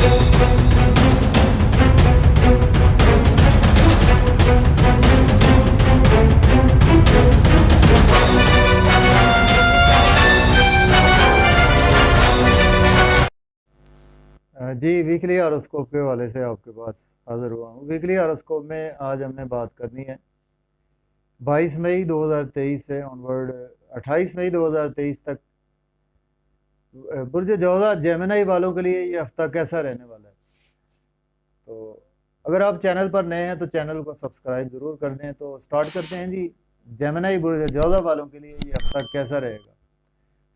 जी, weekly horoscope के हवाले से आपके पास हाज़िर हुआ हूँ। वीकली हॉरोस्कोप में आज हमने बात करनी है 22 मई 2023 से ऑनवर्ड 28 मई 2023 तक बुर्ज जोधा जेमिनी वालों के लिए ये हफ्ता कैसा रहने वाला है। तो अगर आप चैनल पर नए हैं तो चैनल को सब्सक्राइब ज़रूर कर दें। तो स्टार्ट करते हैं जी। जेमिनी बुर्ज जोधा वालों के लिए ये हफ्ता कैसा रहेगा।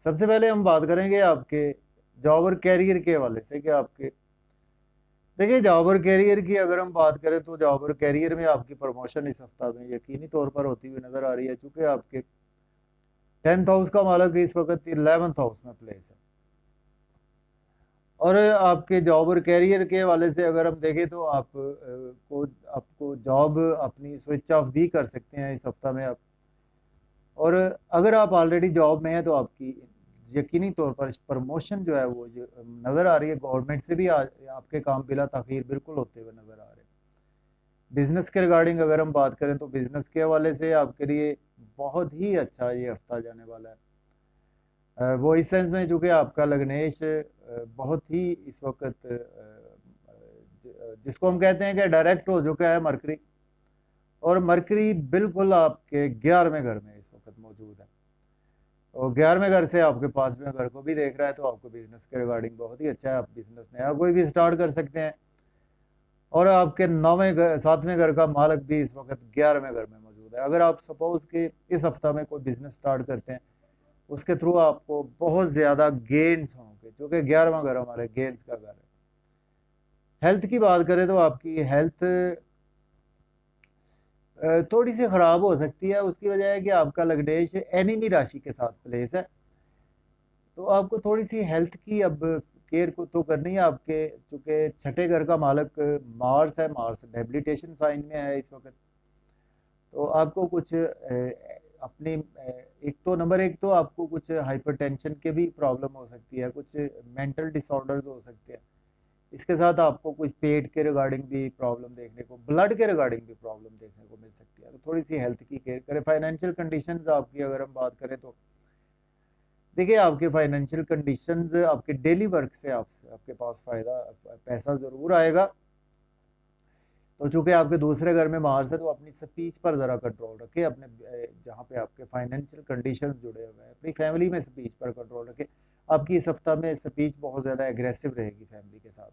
सबसे पहले हम बात करेंगे आपके जॉब और कैरियर के हवाले से कि आपके देखिए जॉब और कैरियर की अगर हम बात करें तो जॉब और कैरियर में आपकी प्रमोशन इस हफ्ता में यकीनी तौर पर होती हुई नजर आ रही है, चूंकि आपके 10th हाउस का मालक इस वक्त 11th हाउस में प्लेस है। और आपके जॉब और कैरियर के हवाले से अगर हम देखें तो आपको जॉब अपनी स्विच ऑफ भी कर सकते हैं इस हफ्ता में आप। और अगर आप ऑलरेडी जॉब में हैं तो आपकी यकीनी तौर पर प्रमोशन जो है वो जो नज़र आ रही है गवर्नमेंट से भी आपके काम बिला ताखीर बिल्कुल होते हुए नज़र आ रहे हैं। बिजनेस के रिगार्डिंग अगर हम बात करें तो बिजनेस के हवाले से आपके लिए बहुत ही अच्छा ये हफ्ता जाने वाला है। वो इस सेंस में चूँकि आपका लग्नेश बहुत ही इस वक्त जिसको हम कहते हैं कि डायरेक्ट हो चुका है मरकरी, और मरकरी बिल्कुल आपके 11वें घर में इस वक्त मौजूद है। और 11वें घर से आपके 5वें घर को भी देख रहा है, तो आपको बिजनेस के रिगार्डिंग बहुत ही अच्छा है। आप बिजनेस नया कोई भी स्टार्ट कर सकते हैं। और आपके 7वें घर का मालक भी इस वक्त 11वें घर में मौजूद है। अगर आप सपोज कि इस हफ्ता में कोई बिजनेस स्टार्ट करते हैं उसके थ्रू आपको बहुत ज़्यादा गेन्स होंगे, क्योंकि 11वां घर हमारे गेन्स का घर है। हेल्थ की बात करें तो आपकी हेल्थ थोड़ी सी ख़राब हो सकती है। उसकी वजह है कि आपका लग्नेश एनिमी राशि के साथ प्लेस है, तो आपको थोड़ी सी हेल्थ की अब केयर को तो करनी है आपके, चूँकि छठे घर का मालक मार्स है। मार्स डेबिलिटेशन साइन में है इस वक्त, तो आपको कुछ अपनी एक तो नंबर एक तो आपको कुछ हाइपरटेंशन के भी प्रॉब्लम हो सकती है, कुछ मेंटल डिसऑर्डर्स हो सकते हैं। इसके साथ आपको कुछ पेट के रिगार्डिंग भी प्रॉब्लम देखने को, ब्लड के रिगार्डिंग भी प्रॉब्लम देखने को मिल सकती है, तो थोड़ी सी हेल्थ की केयर करें। फाइनेंशियल कंडीशंस आपकी अगर हम बात करें तो देखिए आपके फाइनेंशियल कंडीशंस आपके डेली वर्क से आपके पास फायदा पैसा ज़रूर आएगा। तो चूंकि आपके दूसरे घर में मार्स है तो अपनी स्पीच पर ज़रा कंट्रोल रखें। अपने जहाँ पे आपके फाइनेंशियल कंडीशन जुड़े हुए हैं अपनी फैमिली में स्पीच पर कंट्रोल रखें। आपकी इस हफ्ता में स्पीच बहुत ज़्यादा एग्रेसिव रहेगी फैमिली के साथ।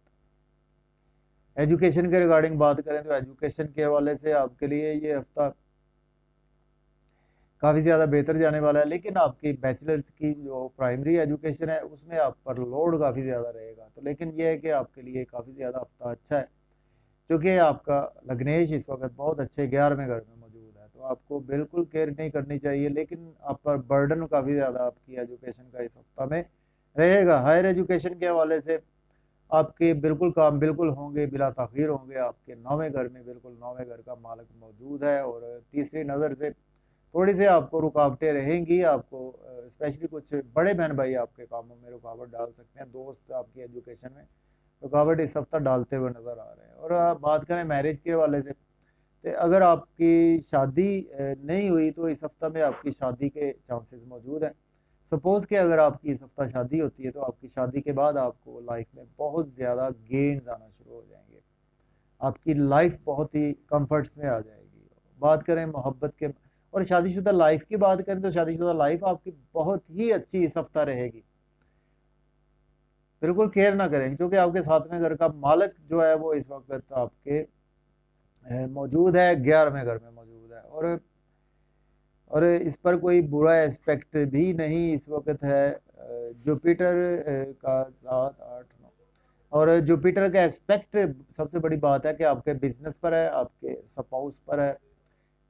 एजुकेशन के रिगार्डिंग बात करें तो एजुकेशन के हवाले से आपके लिए ये हफ्ता काफ़ी ज़्यादा बेहतर जाने वाला है, लेकिन आपकी बैचलर्स की जो प्राइमरी एजुकेशन है उसमें आप पर लोड काफ़ी ज़्यादा रहेगा। तो लेकिन यह है कि आपके लिए काफ़ी ज़्यादा हफ्ता अच्छा है, क्योंकि आपका लग्नेश इस वक्त बहुत अच्छे 11वें घर में मौजूद है, तो आपको बिल्कुल केयर नहीं करनी चाहिए। लेकिन आप पर बर्डन काफ़ी ज़्यादा आपकी एजुकेशन का इस हफ्ता में रहेगा। हायर एजुकेशन के हवाले से आपके बिल्कुल काम बिल्कुल होंगे, बिला ताख़ीर होंगे। आपके 9वें घर में बिल्कुल 9वें घर का मालक मौजूद है, और तीसरी नज़र से थोड़ी सी आपको रुकावटें रहेंगी। आपको स्पेशली कुछ बड़े बहन भाई आपके कामों में रुकावट डाल सकते हैं। दोस्त आपकी एजुकेशन में रुकावट इस हफ्ता डालते हुए नज़र आ रहे हैं। और आप बात करें मैरिज के हवाले से, तो अगर आपकी शादी नहीं हुई तो इस हफ्ता में आपकी शादी के चांसेस मौजूद हैं। सपोज़ कि अगर आपकी इस हफ्ता शादी होती है तो आपकी शादी के बाद आपको लाइफ में बहुत ज़्यादा गेन्स आना शुरू हो जाएंगे। आपकी लाइफ बहुत ही कंफर्ट्स में आ जाएगी। बात करें मोहब्बत के और शादीशुदा लाइफ की बात करें तो शादीशुदा लाइफ आपकी बहुत ही अच्छी इस हफ्ता रहेगी। बिल्कुल केयर ना करें, क्योंकि आपके 7वें घर का मालक जो है वो इस वक्त आपके मौजूद है, 11वें घर में मौजूद है। और इस पर कोई बुरा एस्पेक्ट भी नहीं इस वक्त है। जुपिटर का 7 8 9 और जुपिटर का एस्पेक्ट सबसे बड़ी बात है कि आपके बिजनेस पर है, आपके स्पाउस पर है,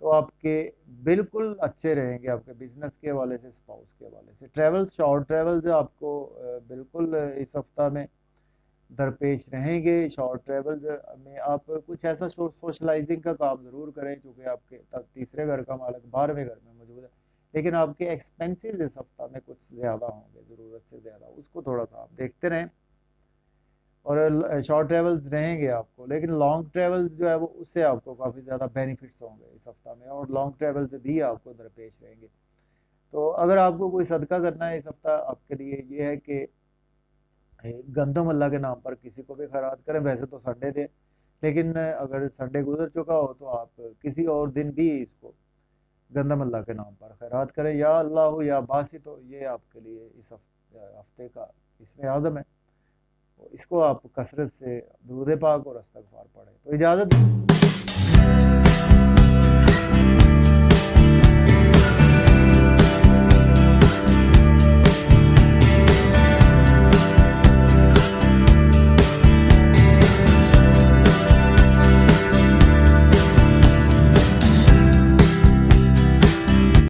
तो आपके बिल्कुल अच्छे रहेंगे आपके बिजनेस के हवाले से, स्पाउस के हवाले से। ट्रेवल्स, शॉर्ट ट्रेवल्स आपको बिल्कुल इस हफ्ता में दरपेश रहेंगे। शॉर्ट ट्रेवल्स में आप कुछ ऐसा सोशलाइजिंग का काम ज़रूर करें, क्योंकि आपके तीसरे घर का मालक 12वें घर में मौजूद है। लेकिन आपके एक्सपेंसेस इस हफ्ता में कुछ ज़्यादा होंगे, ज़रूरत से ज़्यादा, उसको थोड़ा सा आप देखते रहें। और शॉर्ट ट्रेवल्स रहेंगे आपको, लेकिन लॉन्ग ट्रेवल्स जो है वो उससे आपको काफ़ी ज़्यादा बेनिफिट्स होंगे इस हफ्ता में, और लॉन्ग ट्रेवल्स भी आपको दरपेश रहेंगे। तो अगर आपको कोई सदका करना है इस हफ्ता, आपके लिए ये है कि गंदम अल्लाह के नाम पर किसी को भी खैरात करें। वैसे तो संडे थे, लेकिन अगर संडे गुजर चुका हो तो आप किसी और दिन भी इसको गंदम अल्लाह के नाम पर खैरात करें। या अल्लाह हो या बासी, तो ये आपके लिए इस हफ्ते का इसमें आदम है। तो इसको आप कसरत से दुरूद पाक और इस्तगफार पढ़ें। तो इजाज़त